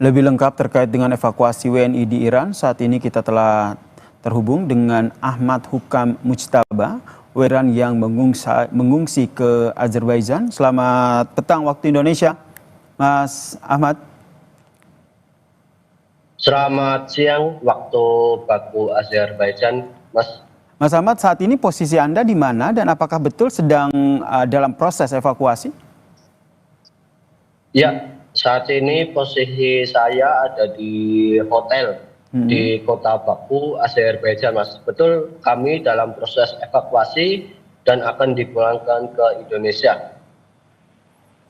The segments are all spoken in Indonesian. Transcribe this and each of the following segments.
Lebih lengkap terkait dengan evakuasi WNI di Iran, saat ini kita telah terhubung dengan Ahmad Hukam Mujtaba, WNI yang mengungsi ke Azerbaijan. Selamat petang waktu Indonesia, Mas Ahmad. Selamat siang waktu Baku Azerbaijan, Mas. Mas Ahmad, saat ini posisi Anda di mana dan apakah betul sedang dalam proses evakuasi? Ya, saat ini posisi saya ada di hotel di kota Baku, Azerbaijan, Mas. Betul, kami dalam proses evakuasi dan akan dipulangkan ke Indonesia.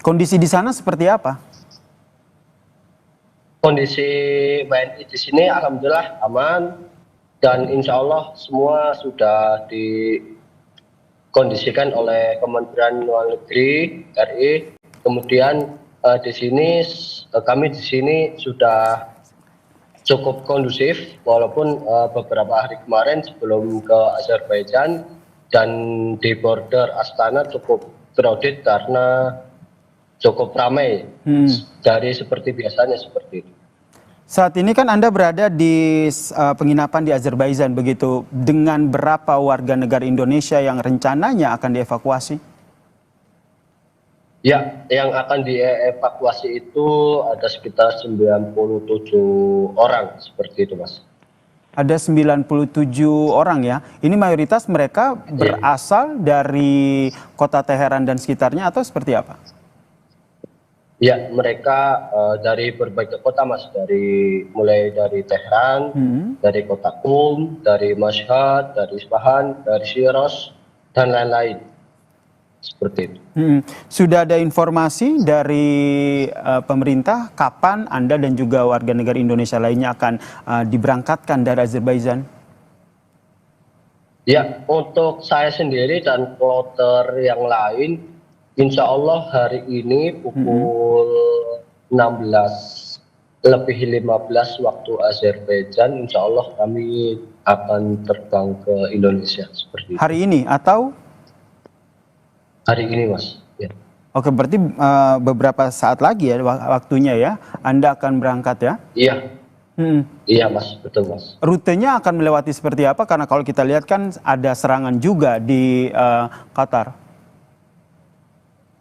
Kondisi di sana seperti apa? Kondisi WNI di sini alhamdulillah aman dan insya Allah semua sudah dikondisikan oleh Kementerian Luar Negeri RI. Kemudian kami di sini sudah cukup kondusif walaupun beberapa hari kemarin sebelum ke Azerbaijan dan di border Astana cukup crowded karena cukup ramai dari seperti biasanya seperti itu. Saat ini kan Anda berada di penginapan di Azerbaijan begitu, dengan berapa warga negara Indonesia yang rencananya akan dievakuasi? Ya, yang akan dievakuasi itu ada sekitar 97 orang seperti itu, Mas. Ada 97 orang ya. Ini mayoritas mereka berasal dari kota Teheran dan sekitarnya atau seperti apa? Ya, mereka dari berbagai kota, Mas. Mulai dari Tehran, dari kota Qum, dari Mashhad, dari Isfahan, dari Shiraz, dan lain-lain. Seperti itu. Sudah ada informasi dari pemerintah kapan Anda dan juga warga negara Indonesia lainnya akan diberangkatkan dari Azerbaijan? Ya, untuk saya sendiri dan kloter yang lain, insya Allah hari ini pukul 16:15 waktu Azerbaijan, insya Allah kami akan terbang ke Indonesia. Seperti itu. Hari ini atau? Hari ini, Mas. Ya. Oke, berarti beberapa saat lagi ya waktunya ya, Anda akan berangkat ya? Iya. Iya, Mas. Betul, Mas. Rutenya akan melewati seperti apa? Karena kalau kita lihat kan ada serangan juga di Qatar.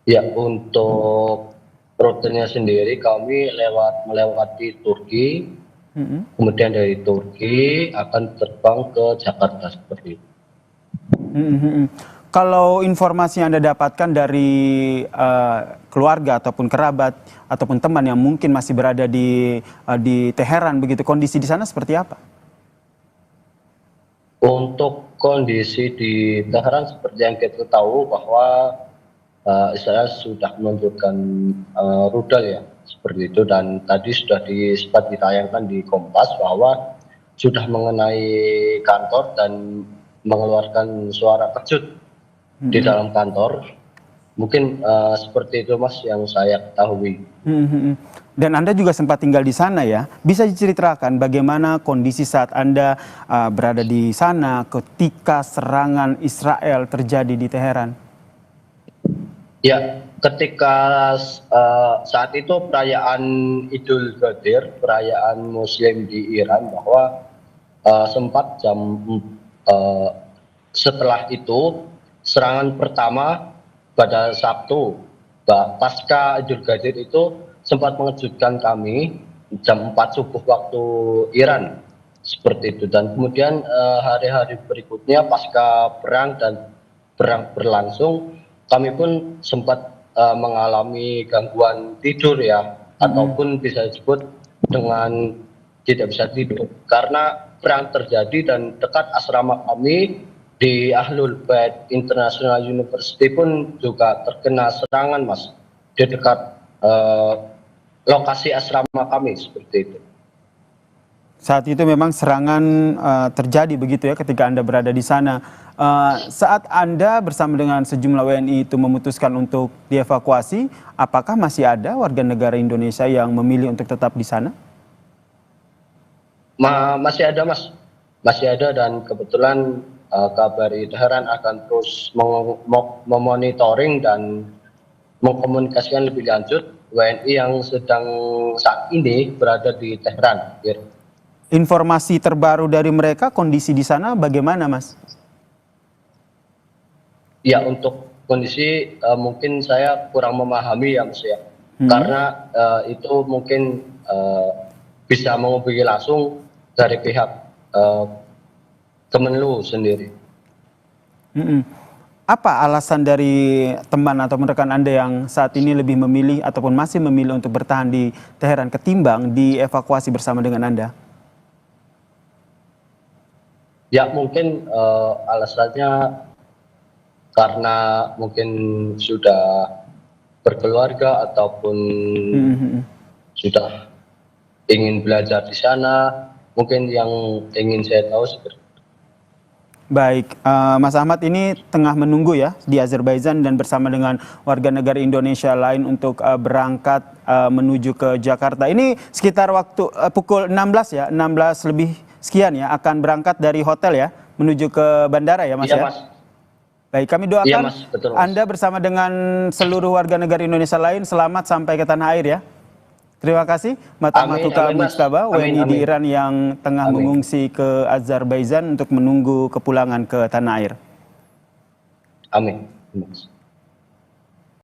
Ya, untuk rutenya sendiri kami melewati Turki, kemudian dari Turki akan terbang ke Jakarta seperti itu. Kalau informasi yang Anda dapatkan dari keluarga ataupun kerabat ataupun teman yang mungkin masih berada di Teheran begitu, kondisi di sana seperti apa? Untuk kondisi di Teheran seperti yang kita tahu bahwa Israel sudah meluncurkan rudal ya seperti itu, dan tadi sudah sempat ditayangkan di Kompas bahwa sudah mengenai kantor dan mengeluarkan suara kejut di dalam kantor. Mungkin seperti itu, Mas, yang saya ketahui. Dan Anda juga sempat tinggal di sana ya. Bisa diceritakan bagaimana kondisi saat Anda berada di sana ketika serangan Israel terjadi di Teheran? Ya, ketika saat itu perayaan Idul Fitri, perayaan Muslim di Iran, bahwa sempat setelah itu serangan pertama pada Sabtu pasca Idul Fitri itu sempat mengejutkan kami jam 4 subuh waktu Iran seperti itu, dan kemudian hari-hari berikutnya pasca perang dan perang berlangsung kami pun sempat mengalami gangguan tidur ya, ataupun bisa disebut dengan tidak bisa tidur karena perang terjadi dan dekat asrama kami di Ahlul Bait International University pun juga terkena serangan, Mas, di dekat lokasi asrama kami seperti itu. Saat itu memang serangan terjadi begitu ya ketika Anda berada di sana. Saat Anda bersama dengan sejumlah WNI itu memutuskan untuk dievakuasi, apakah masih ada warga negara Indonesia yang memilih untuk tetap di sana? Masih ada, Mas. Masih ada, dan kebetulan KBRI Teheran akan terus memonitoring dan mengkomunikasikan lebih lanjut WNI yang sedang saat ini berada di Tehran. Informasi terbaru dari mereka, kondisi di sana bagaimana, Mas? Ya, untuk kondisi mungkin saya kurang memahami ya, Mas ya. Karena itu mungkin bisa menghubungi langsung dari pihak Kemenlu sendiri. Apa alasan dari teman atau rekan Anda yang saat ini lebih memilih ataupun masih memilih untuk bertahan di Teheran ketimbang dievakuasi bersama dengan Anda? Ya, mungkin alasannya karena mungkin sudah berkeluarga ataupun sudah ingin belajar di sana. Mungkin yang ingin saya tahu seperti itu. Baik, Mas Ahmad ini tengah menunggu ya di Azerbaijan dan bersama dengan warga negara Indonesia lain untuk berangkat menuju ke Jakarta. Ini sekitar waktu pukul 16 ya, 16 lebih sekian ya, akan berangkat dari hotel ya, menuju ke bandara ya, Mas Iya, ya? Mas. Baik, kami doakan Iya, Mas. Betul, Mas. Anda bersama dengan seluruh warga negara Indonesia lain selamat sampai ke tanah air ya. Terima kasih, Mata Amin, Matuka amin, Mas. Mujtaba, WNI di Amin. Iran yang tengah Amin. mengungsi ke Azerbaijan untuk menunggu kepulangan ke tanah air. Amin. Mas.